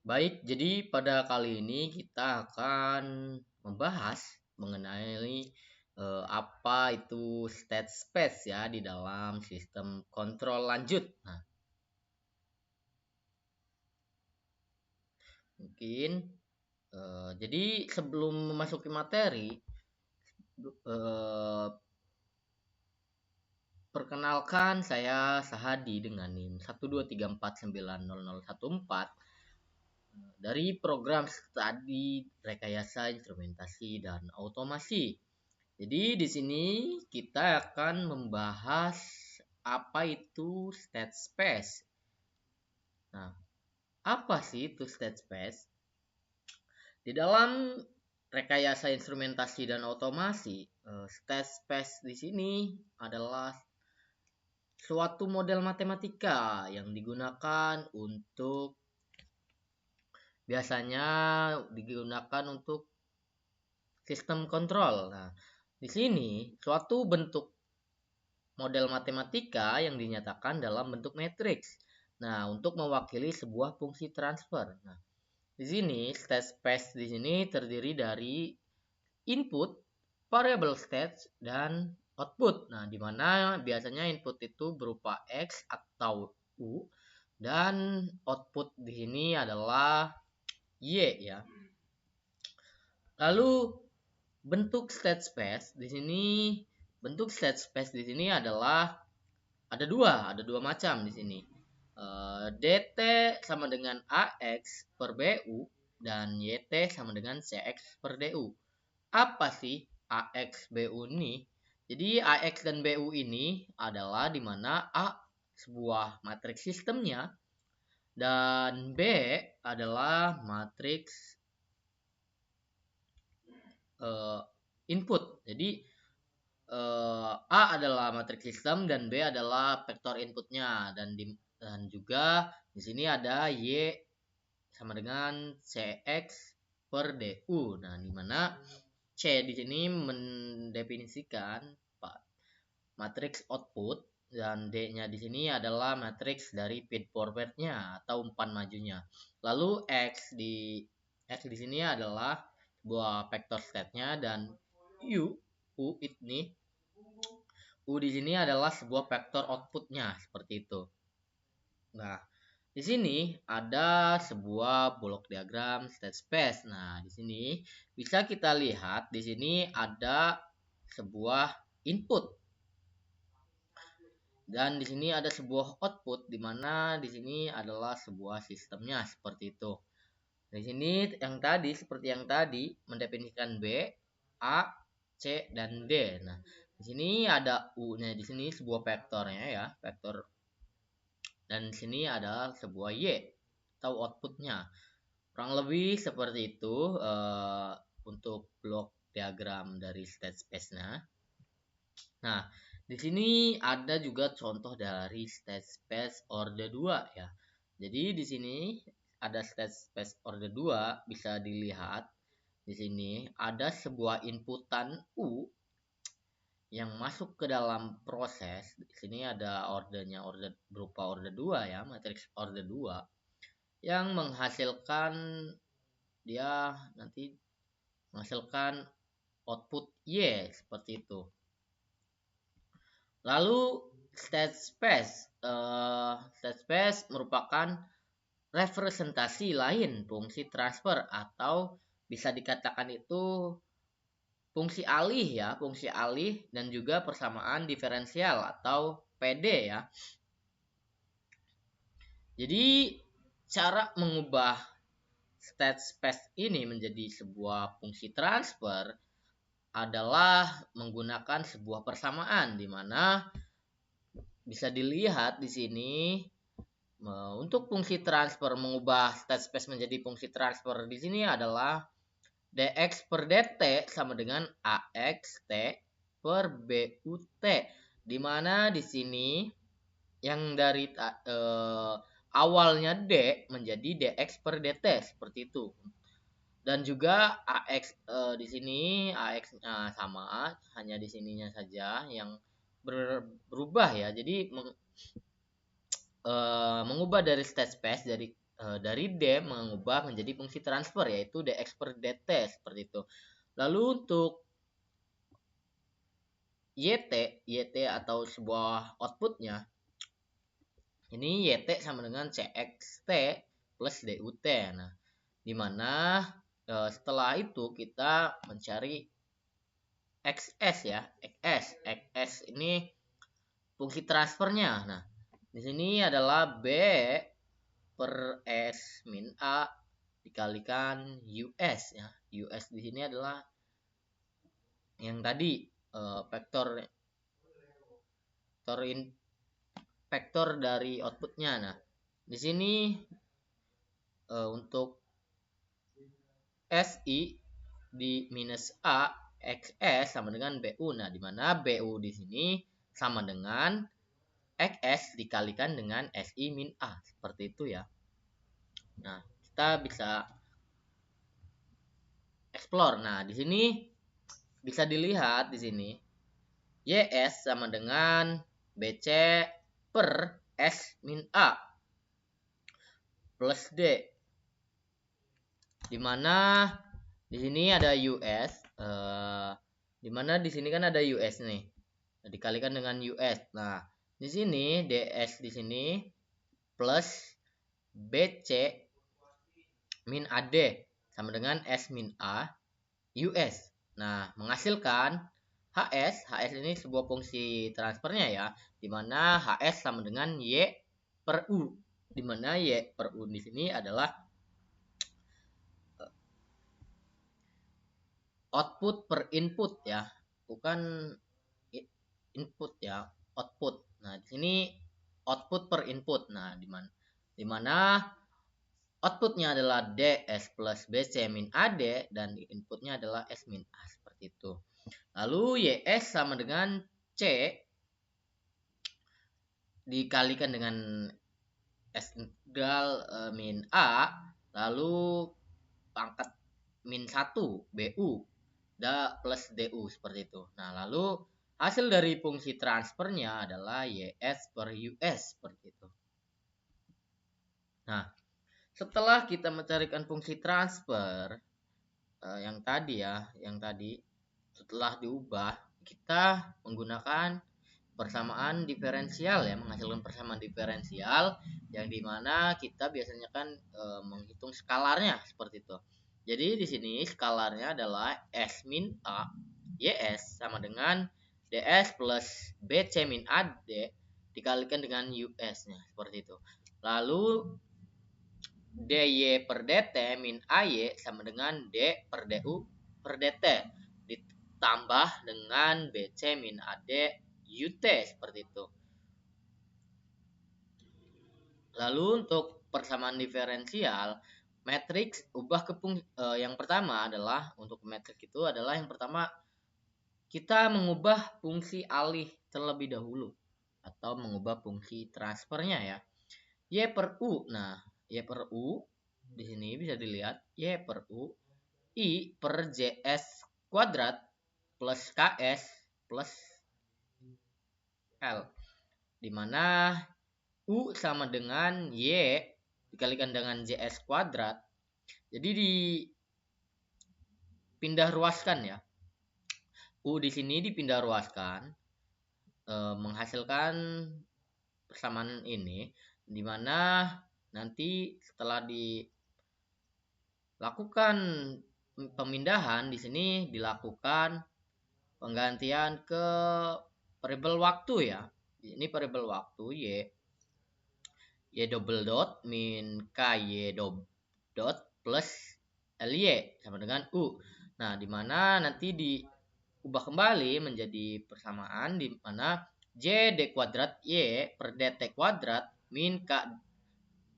Baik, jadi pada kali ini kita akan membahas mengenai apa itu state space ya di dalam sistem kontrol lanjut. Nah, mungkin jadi sebelum memasuki materi, eh, perkenalkan saya Sahadi dengan NIM 123490014 dari program studi rekayasa instrumentasi dan otomasi. Jadi di sini kita akan membahas apa itu state space. Nah, apa sih itu state space? Di dalam rekayasa instrumentasi dan otomasi, state space di sini adalah suatu model matematika yang digunakan untuk biasanya digunakan untuk sistem kontrol. Nah, di sini suatu bentuk model matematika yang dinyatakan dalam bentuk matriks. Nah, untuk mewakili sebuah fungsi transfer. Nah, di sini state space di sini terdiri dari input, variable state, dan output. Nah, di mana biasanya input itu berupa X atau U dan output di sini adalah Y ya. Lalu bentuk state space di sini adalah ada dua macam di sini. DT sama dengan AX per BU dan YT sama dengan CX per DU. Apa sih AX BU ini? Jadi AX dan BU ini adalah di mana A sebuah matriks sistemnya dan B adalah matriks input. Jadi A adalah matriks sistem dan B adalah vektor inputnya dan juga di sini ada Y sama dengan CX per DU. Nah, di mana C di sini mendefinisikan matriks output dan D-nya di sini adalah matriks dari feed forward-nya atau umpan majunya. Lalu X di sini adalah sebuah vektor state-nya dan U ini U di sini adalah sebuah vektor outputnya seperti itu. Nah, di sini ada sebuah blok diagram state space. Nah, di sini bisa kita lihat di sini ada sebuah input dan di sini ada sebuah output di mana di sini adalah sebuah sistemnya seperti itu. Di sini seperti yang tadi mendefinisikan B, A, C dan D. Nah, di sini ada U-nya di sini sebuah vektornya ya, vektor dan di sini ada sebuah Y atau outputnya. Kurang lebih seperti itu untuk blok diagram dari state space-nya. Nah, di sini ada juga contoh dari state space order 2 ya. Jadi di sini ada state space order 2 bisa dilihat di sini ada sebuah inputan U yang masuk ke dalam proses. Di sini ada ordernya berupa order 2 ya, matriks order 2 yang menghasilkan dia nanti menghasilkan output Y seperti itu. Lalu state space merupakan representasi lain fungsi transfer atau bisa dikatakan itu fungsi alih dan juga persamaan diferensial atau PD ya. Jadi cara mengubah state space ini menjadi sebuah fungsi transfer adalah menggunakan sebuah persamaan di mana bisa dilihat di sini untuk fungsi transfer mengubah state space menjadi fungsi transfer di sini adalah dx per dt sama dengan axt per but, di mana di sini yang dari awalnya d menjadi dx per dt seperti itu. Dan juga ax di sini ax-nya sama, hanya di sininya saja yang berubah ya. Jadi mengubah dari state space dari dari D mengubah menjadi fungsi transfer, yaitu dx per dt seperti itu. Lalu untuk yt atau sebuah outputnya, ini yt sama dengan cxt plus dut. Nah, dimana setelah itu kita mencari xs ya, xs ini fungsi transfernya. Nah, di sini adalah b per s min a dikalikan us ya. Us di sini adalah yang tadi vektor vektor dari outputnya. Nah, di sini untuk si di minus a xs sama dengan bu. Nah, di mana bu di sini sama dengan xs dikalikan dengan si min a, seperti itu ya. Nah, kita bisa explore. Nah, di sini bisa dilihat di sini ys sama dengan bc per s min a plus d, dimana di sini ada us, dimana di sini kan ada us nih, dikalikan dengan us. Nah, di sini ds di sini plus bc min ad sama dengan s min a us. Nah, menghasilkan hs ini sebuah fungsi transfernya ya, dimana hs sama dengan y per u, dimana y per u di sini adalah output per input ya, bukan input ya, output. Nah, di sini output per input. Nah, dimana outputnya adalah ds plus bc min ad dan inputnya adalah s min a, seperti itu. Lalu ys sama dengan c dikalikan dengan s integral min a, lalu pangkat min 1 bu da plus du, seperti itu. Nah, lalu hasil dari fungsi transfernya adalah ys per us, seperti itu. Nah, setelah kita mencarikan fungsi transfer yang tadi setelah diubah, kita menggunakan persamaan diferensial ya, menghasilkan persamaan diferensial yang dimana kita biasanya kan menghitung skalarnya seperti itu. Jadi di sini skalarnya adalah s min a ys sama dengan ds plus bc min ad dikalikan dengan us-nya, seperti itu. Lalu dy per dt min ay sama dengan d per du per dt ditambah dengan bc min ad ut, seperti itu. Lalu untuk persamaan diferensial matriks ubah ke yang pertama adalah untuk matriks itu adalah yang pertama kita mengubah fungsi alih terlebih dahulu atau mengubah fungsi transfernya ya. Y per u. Nah, y per u di sini bisa dilihat y per u i per js kuadrat plus ks plus l, dimana u sama dengan y dikalikan dengan js kuadrat. Jadi dipindah ruaskan ya. U di sini dipindah ruaskan menghasilkan persamaan ini, dimana nanti setelah dilakukan pemindahan di sini dilakukan penggantian ke variabel waktu ya. Ini variabel waktu y double dot min ky dot plus ly sama dengan u. Nah, dimana nanti diubah kembali menjadi persamaan di mana j d kuadrat y per dt kuadrat min k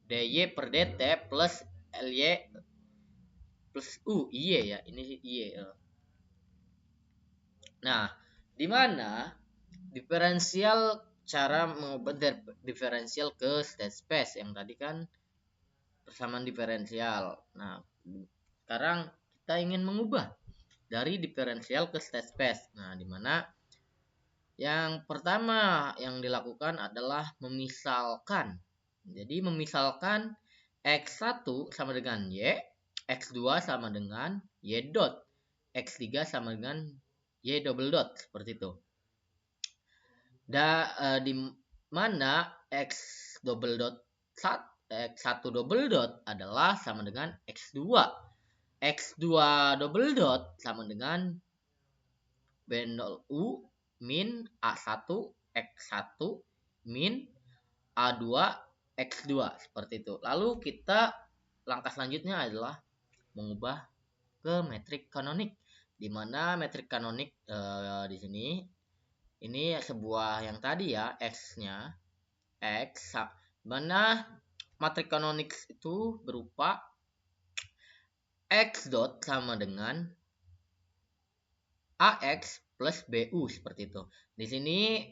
dy per dt plus ly plus u y ya, ini y. Nah, dimana diferensial cara mengubah diferensial ke state space yang tadi kan persamaan diferensial. Nah, sekarang kita ingin mengubah dari diferensial ke state space. Nah, dimana yang pertama yang dilakukan adalah memisalkan. Jadi memisalkan X1 sama dengan Y, X2 sama dengan Y dot, X3 sama dengan Y double dot, seperti itu. Di mana X double dot X1 double dot adalah sama dengan X2. X2 double dot sama dengan B0U min A1 X1 min A2 X2, seperti itu. Lalu kita langkah selanjutnya adalah mengubah ke metrik kanonik, di mana metrik kanonik di sini ini sebuah yang tadi ya, X-nya X, mana metrik kanonik itu berupa X dot sama dengan AX plus BU, seperti itu. Di sini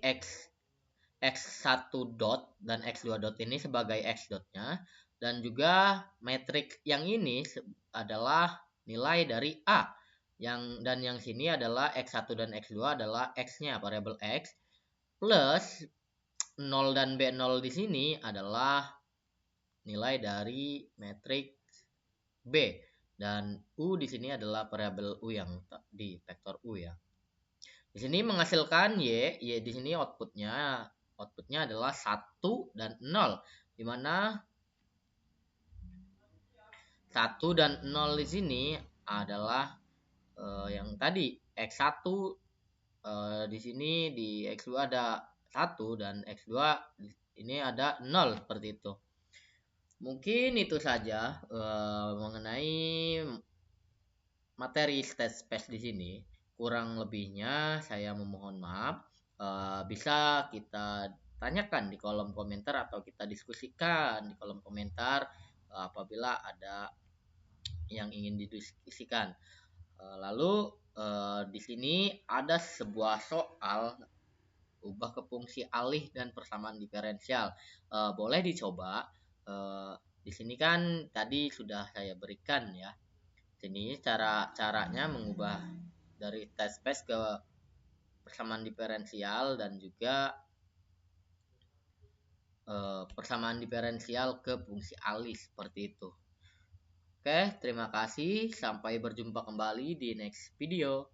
X1 dot dan X2 dot ini sebagai X dotnya, dan juga metrik yang ini adalah nilai dari A. Yang sini adalah X1 dan X2 adalah X-nya, variabel X, plus 0 dan B0 di sini adalah nilai dari metrik B, dan U di sini adalah variabel U yang di vektor U ya. Di sini menghasilkan Y di sini outputnya adalah 1 dan 0, di mana 1 dan 0 di sini adalah yang tadi X1 di sini di X2 ada 1 dan X2 ini ada 0, seperti itu. Mungkin itu saja mengenai materi state space di sini. Kurang lebihnya saya memohon maaf. Bisa kita tanyakan di kolom komentar atau kita diskusikan di kolom komentar apabila ada yang ingin didiskusikan. Lalu di sini ada sebuah soal ubah ke fungsi alih dan persamaan diferensial. Boleh dicoba. Di sini kan tadi sudah saya berikan ya. Ini caranya mengubah dari test space ke persamaan diferensial dan juga persamaan diferensial ke fungsi alih, seperti itu. Oke, terima kasih. Sampai berjumpa kembali di next video.